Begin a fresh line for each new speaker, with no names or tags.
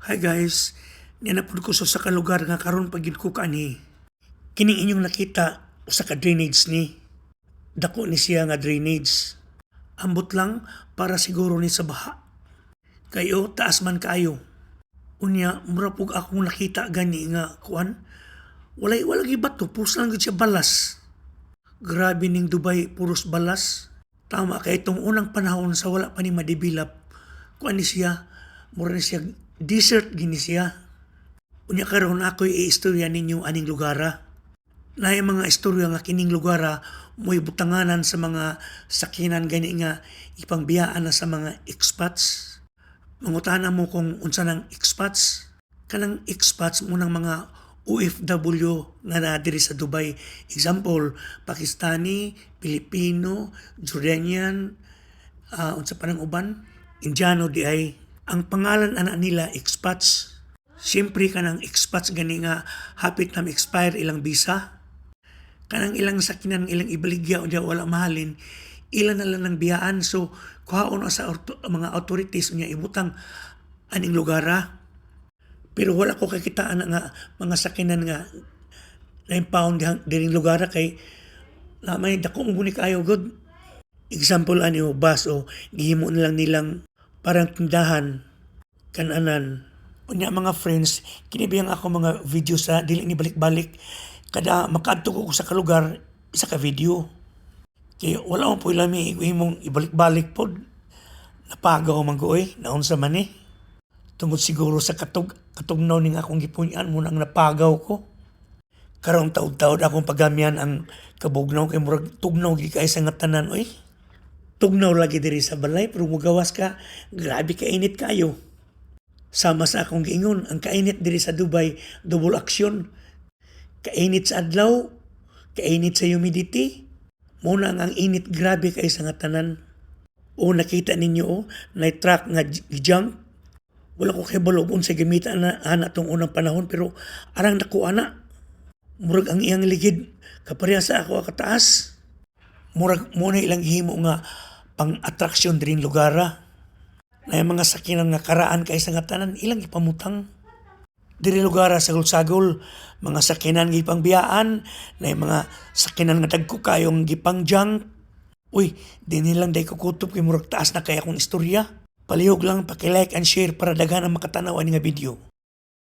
Hi guys, ninapod ko sa lugar nga karon pagid ko kani. Kini inyong nakita usa ka drainage ni. Dako ni siya nga drainage. Ambot lang para siguro ni sa baha. Kayo taas man kayo. Unya mura pug akong nakita gani nga kuan. Walay bato, puros lang gid siya balas. Grabe ning Dubai, puros balas. Tama kay itong unang panahon sa wala pa ni madevelop. Kuan ni siya, mura ni siya desert gini siya. Unya karon ako'y i-istorya ninyo aning lugara. Na mga istorya nga kining lugara mo'y butanganan sa mga sakinan gani nga ipangbiyaan na sa mga expats. Mangutana mo kung unsa nang expats. Kanang expats mo ng mga OFW nga na diri sa Dubai. Example, Pakistani, Pilipino, Jordanian, unsa pa nang uban? Indiano di ay. Ang pangalan ana nila expats. Siyempre kanang expats gani nga hapit na expire ilang visa. Kanang ilang sakinan ilang ibaligya o wala mahalin, ilan na lang ng biyaan. So kuhaon na sa mga authorities niya ibutang aning lugara. Pero wala ko kakitaan nga mga sakinan nga na-impound diring lugara kay lamay dako mo guni kayo good. Example ani bus o gihimo na lang nilang parang tindahan kananan. Unya mga friends, kinibiyang ako mga video sa dili ni balik-balik kada makaadto ko sa kalugar isa ka video. Kaya wala mo po ilami imong ibalik-balik pod. Napagaw man ko naunsa man eh. Tungod siguro sa katugnaw ning akong gipunyan mo nang napagaw ko. Karong taud-taud akong pagamyan ang kabugnaw kay murag tugnaw gi kay sa nga tanan Tugnaw lagi diri sa balay pero mugawas ka, grabe ka init kayo. Sama sa akong giingon, ang kainit diri sa Dubai, double action. Kainit sa adlaw, kainit sa humidity. Muna ang init grabe kay sa nga tanan. O nakita ninyo na truck nga junk. Wala ko kay balobon sa gamitan na ana tong unang panahon pero arang nakuha na. Murag ang iyang ligid kapareha sa ako kataas. Murag muna ilang himo nga pang attraction diring lugara. Na mga sakinan nga karaan kay sa nga tanan ilang ipamutang. Diri lugara sagol-sagol, mga sakinan nga ipangbiyaan, na mga sakinan nga dagko kayong gipangjang. Di nilang day kukutob kay murag taas na kaya akong istorya. Palihog lang paki-like and share para daghan ang makatanaw ani nga video.